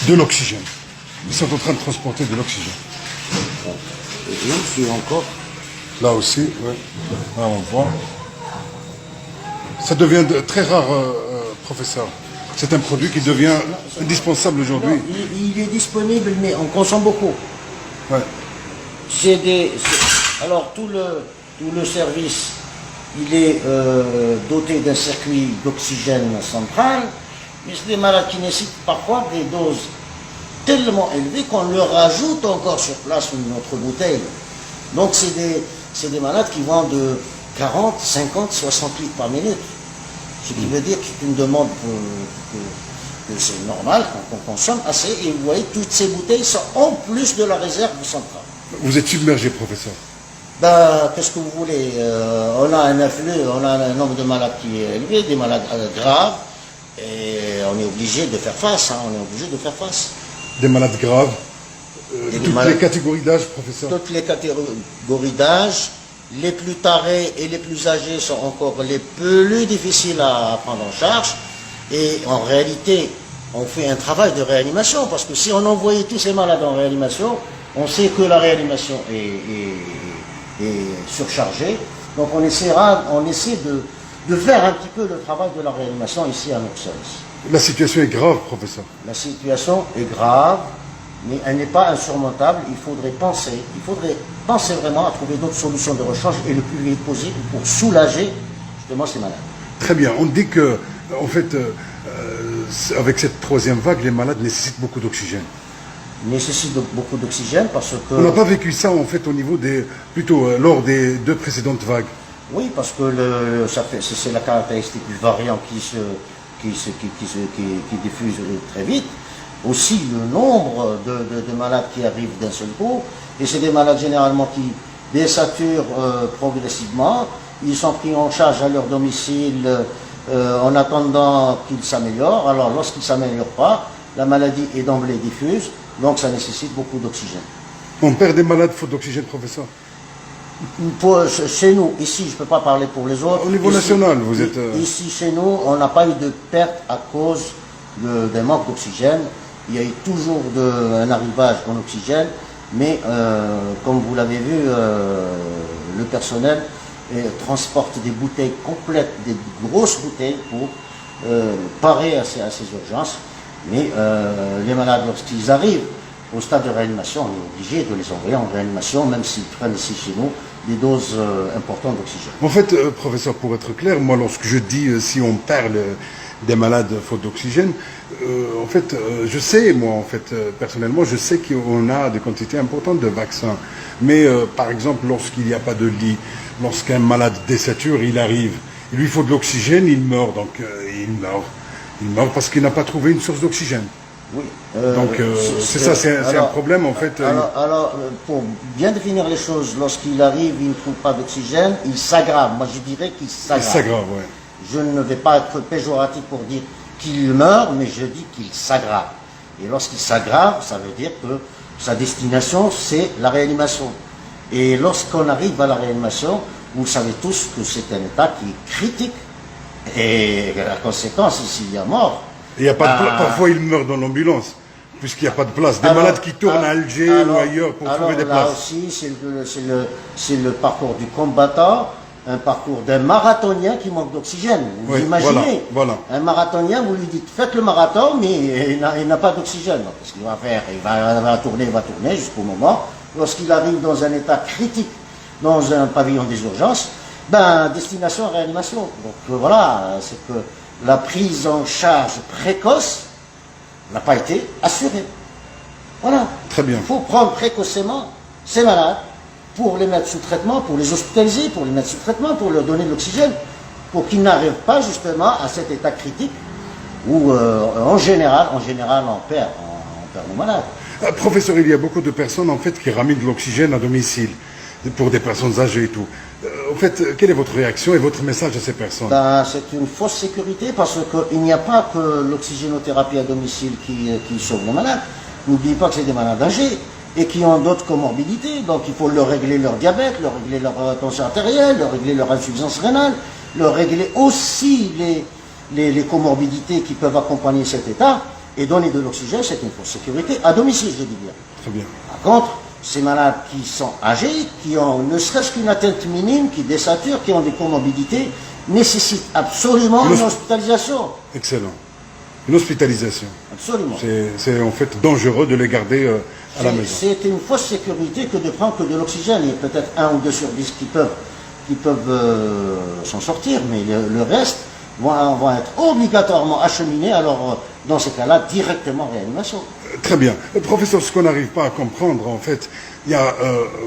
de l'oxygène. Ils sont en train de transporter de l'oxygène. Et c'est encore. Là aussi, ouais. Là, on voit. Ça devient très rare, professeur. C'est un produit qui devient indispensable aujourd'hui. Il est disponible, mais on consomme beaucoup. Ouais. Alors, tout le service, il est doté d'un circuit d'oxygène central, mais c'est des malades qui nécessitent parfois des doses tellement élevées qu'on leur rajoute encore sur place une autre bouteille. Donc, c'est des malades qui vont de 40, 50, 60 litres par minute. Ce qui veut dire que c'est une demande que c'est normal qu'on consomme assez. Et vous voyez, toutes ces bouteilles sont en plus de la réserve centrale. Vous êtes submergé, professeur. Ben, qu'est-ce que vous voulez? On a un afflux, on a un nombre de malades qui est élevé, des malades graves, et on est obligé de faire face, on est obligé de faire face. Des malades graves, les catégories d'âge, professeur? Toutes les catégories d'âge, les plus tarés et les plus âgés sont encore les plus difficiles à prendre en charge, et en réalité, on fait un travail de réanimation, parce que si on envoyait tous ces malades en réanimation, on sait que la réanimation est surchargée, donc on essaie de faire un petit peu le travail de la réanimation ici à Noxos. La situation est grave, professeur. La situation est grave, mais elle n'est pas insurmontable. Il faudrait penser vraiment à trouver d'autres solutions de rechange et le plus vite possible pour soulager justement ces malades. Très bien. On dit que, en fait, avec cette troisième vague, les malades nécessitent beaucoup d'oxygène. Nécessite beaucoup d'oxygène parce que... On n'a pas vécu ça, en fait, au niveau plutôt lors des deux précédentes vagues. Oui, parce que c'est la caractéristique du variant qui diffuse très vite. Aussi le nombre de malades qui arrivent d'un seul coup. Et c'est des malades généralement qui désaturent progressivement. Ils sont pris en charge à leur domicile en attendant qu'ils s'améliorent. Alors lorsqu'ils ne s'améliorent pas, la maladie est d'emblée diffuse. Donc ça nécessite beaucoup d'oxygène. On perd des malades faute d'oxygène, professeur? Chez nous, ici, je ne peux pas parler pour les autres. Au niveau national, vous êtes... Ici, chez nous, on n'a pas eu de perte à cause d'un manque d'oxygène. Il y a eu toujours un arrivage en oxygène, mais comme vous l'avez vu, le personnel transporte des bouteilles complètes, des grosses bouteilles pour parer à ces urgences. Mais les malades, lorsqu'ils arrivent au stade de réanimation, on est obligé de les envoyer en réanimation, même s'ils prennent ici chez nous des doses importantes d'oxygène. En fait, professeur, pour être clair, moi, lorsque je dis si on perd des malades faute d'oxygène, en fait, je sais, moi, en fait, personnellement, je sais qu'on a des quantités importantes de vaccins. Mais, par exemple, lorsqu'il n'y a pas de lit, lorsqu'un malade désature, il arrive, il lui faut de l'oxygène, il meurt, donc il meurt. Il meurt parce qu'il n'a pas trouvé une source d'oxygène. Oui. Donc c'est un problème en fait. Alors, pour bien définir les choses, lorsqu'il arrive, il ne trouve pas d'oxygène, il s'aggrave. Moi je dirais qu'il s'aggrave. Il s'aggrave, oui. Je ne vais pas être péjoratif pour dire qu'il meurt, mais je dis qu'il s'aggrave. Et lorsqu'il s'aggrave, ça veut dire que sa destination, c'est la réanimation. Et lorsqu'on arrive à la réanimation, vous savez tous que c'est un état qui est critique. Et la conséquence, s'il y a mort... Il y a pas de parfois, il meurt dans l'ambulance, puisqu'il n'y a pas de place. Des malades qui tournent à Alger ou ailleurs pour trouver des places. Là aussi, c'est le parcours du combattant, un parcours d'un marathonien qui manque d'oxygène. Vous imaginez, voilà. Un marathonien, vous lui dites, faites le marathon, mais il n'a pas d'oxygène. Qu'est-ce qu'il va faire? Il va tourner jusqu'au moment, lorsqu'il arrive dans un état critique, dans un pavillon des urgences, destination réanimation. Donc voilà, c'est que la prise en charge précoce n'a pas été assurée. Voilà. Très bien. Il faut prendre précocement ces malades pour les mettre sous traitement, pour les hospitaliser, pour les mettre sous traitement, pour leur donner de l'oxygène, pour qu'ils n'arrivent pas justement à cet état critique où en général on perd nos malades. Professeur, il y a beaucoup de personnes en fait qui ramènent de l'oxygène à domicile pour des personnes âgées et tout. En fait, quelle est votre réaction et votre message à ces personnes? C'est une fausse sécurité parce qu'il n'y a pas que l'oxygénothérapie à domicile qui sauve les malades. N'oubliez pas que c'est des malades âgés et qui ont d'autres comorbidités. Donc il faut leur régler leur diabète, leur régler leur tension artérielle, leur régler leur insuffisance rénale, leur régler aussi les comorbidités qui peuvent accompagner cet état. Et donner de l'oxygène, c'est une fausse sécurité à domicile, je dis bien. Très bien. Par contre, ces malades qui sont âgés, qui ont ne serait-ce qu'une atteinte minime, qui désaturent, qui ont des comorbidités, nécessitent absolument une hospitalisation. Excellent. Une hospitalisation. Absolument. C'est en fait dangereux de les garder à la maison. C'est une fausse sécurité que de prendre que de l'oxygène. Il y a peut-être 1 ou 2 sur 10 qui peuvent s'en sortir, mais le reste vont être obligatoirement acheminés, alors dans ce cas-là, directement en réanimation. Très bien. Professeur, ce qu'on n'arrive pas à comprendre, en fait, il y a,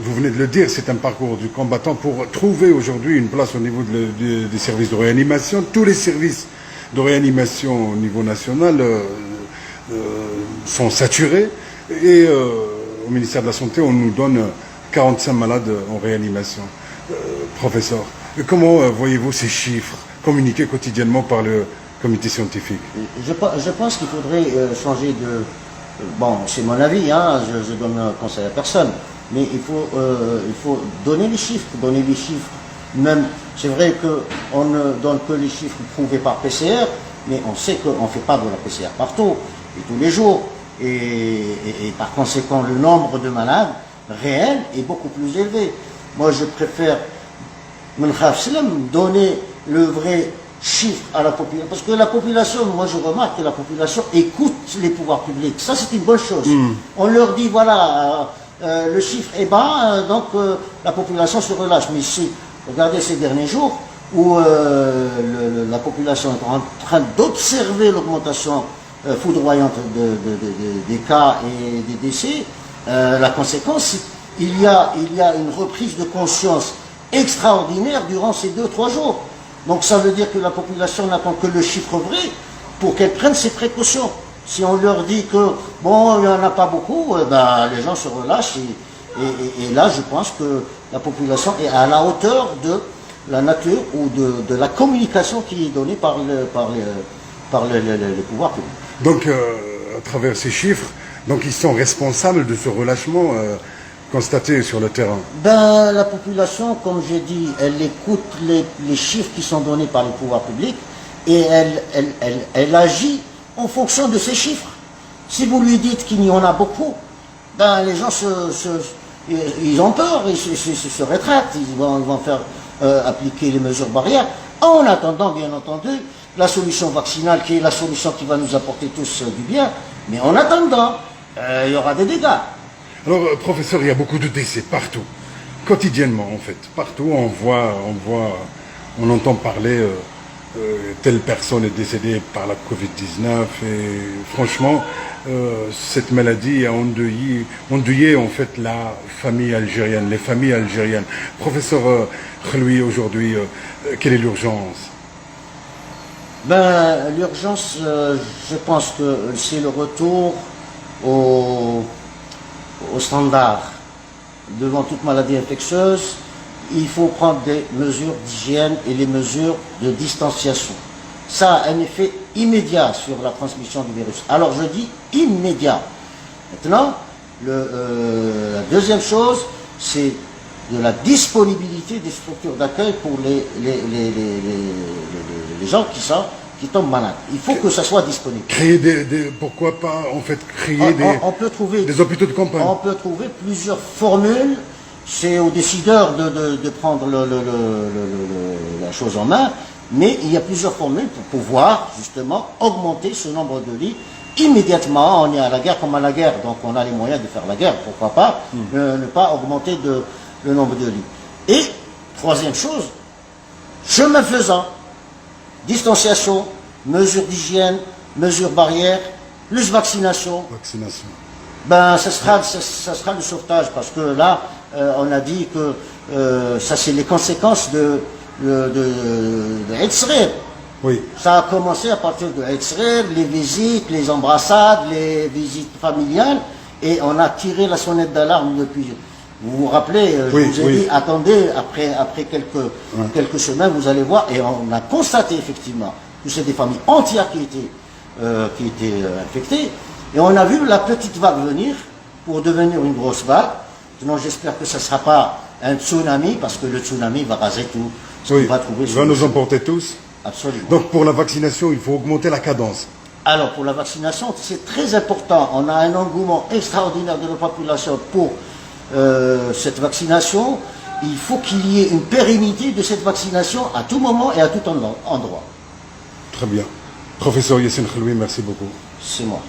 vous venez de le dire, c'est un parcours du combattant pour trouver aujourd'hui une place au niveau des services de réanimation. Tous les services de réanimation au niveau national sont saturés et au ministère de la Santé, on nous donne 45 malades en réanimation. Professeur, comment voyez-vous ces chiffres communiqués quotidiennement par le comité scientifique? Je pense qu'il faudrait changer de... Bon, c'est mon avis, hein, je donne un conseil à personne, mais il faut donner les chiffres, même, c'est vrai qu'on ne donne que les chiffres prouvés par PCR, mais on sait qu'on ne fait pas de la PCR partout, et tous les jours, et par conséquent, le nombre de malades réels est beaucoup plus élevé. Moi, je préfère donner le vrai chiffre à la population, parce que la population, moi je remarque que la population écoute les pouvoirs publics, ça c'est une bonne chose. On leur dit voilà, le chiffre est bas, donc la population se relâche. Mais si, regardez ces derniers jours où la population est en train d'observer l'augmentation foudroyante des cas et des décès, la conséquence, il y a une reprise de conscience extraordinaire durant ces 2-3 jours. Donc ça veut dire que la population n'attend que le chiffre vrai pour qu'elle prenne ses précautions. Si on leur dit que bon, il n'y en a pas beaucoup, ben, les gens se relâchent et là je pense que la population est à la hauteur de la nature ou de la communication qui est donnée par les pouvoirs publics. Donc à travers ces chiffres, donc ils sont responsables de ce relâchement constaté sur le terrain? Ben, la population, comme j'ai dit, elle écoute les chiffres qui sont donnés par les pouvoirs publics et elle agit en fonction de ces chiffres. Si vous lui dites qu'il y en a beaucoup, ben, les gens ils ont peur, ils se rétractent, ils vont faire appliquer les mesures barrières, en attendant, bien entendu, la solution vaccinale qui est la solution qui va nous apporter tous du bien, mais en attendant, il y aura des dégâts. Alors, professeur, il y a beaucoup de décès partout, quotidiennement en fait. Partout, on entend parler, telle personne est décédée par la Covid-19 et franchement, cette maladie a endeuillé en fait la famille algérienne, les familles algériennes. Professeur Kheloui, aujourd'hui, quelle est l'urgence? Ben, l'urgence, je pense que c'est le retour au standard. Devant toute maladie infectieuse, il faut prendre des mesures d'hygiène et les mesures de distanciation. Ça a un effet immédiat sur la transmission du virus. Alors je dis immédiat. Maintenant, la deuxième chose, c'est de la disponibilité des structures d'accueil pour les gens qui tombent malades. Il faut que ça soit disponible. Créer pourquoi pas en fait créer des hôpitaux de campagne. On peut trouver plusieurs formules. C'est aux décideurs de prendre la chose en main, mais il y a plusieurs formules pour pouvoir justement augmenter ce nombre de lits immédiatement. On est à la guerre comme à la guerre, donc on a les moyens de faire la guerre. Pourquoi pas ne pas augmenter le nombre de lits. Et troisième chose, chemin faisant, distanciation, mesures d'hygiène, mesures barrières, plus vaccination. Ben, ça sera le sauvetage, parce que là, on a dit que ça c'est les conséquences de Etzrer. Oui. Ça a commencé à partir de Etzrer, les visites, les embrassades, les visites familiales, et on a tiré la sonnette d'alarme depuis. Vous vous rappelez, je vous ai dit, attendez, après quelques semaines, vous allez voir, et on a constaté effectivement que c'est des familles entières qui étaient infectées, et on a vu la petite vague venir pour devenir une grosse vague. Sinon, j'espère que ce ne sera pas un tsunami, parce que le tsunami va raser tout. Il va nous emporter tous. Absolument. Donc pour la vaccination, il faut augmenter la cadence. Alors, pour la vaccination, c'est très important. On a un engouement extraordinaire de la population pour cette vaccination. Il faut qu'il y ait une pérennité de cette vaccination à tout moment et à tout endroit. Très bien. Professeur Yassine Khalwi, merci beaucoup. C'est moi.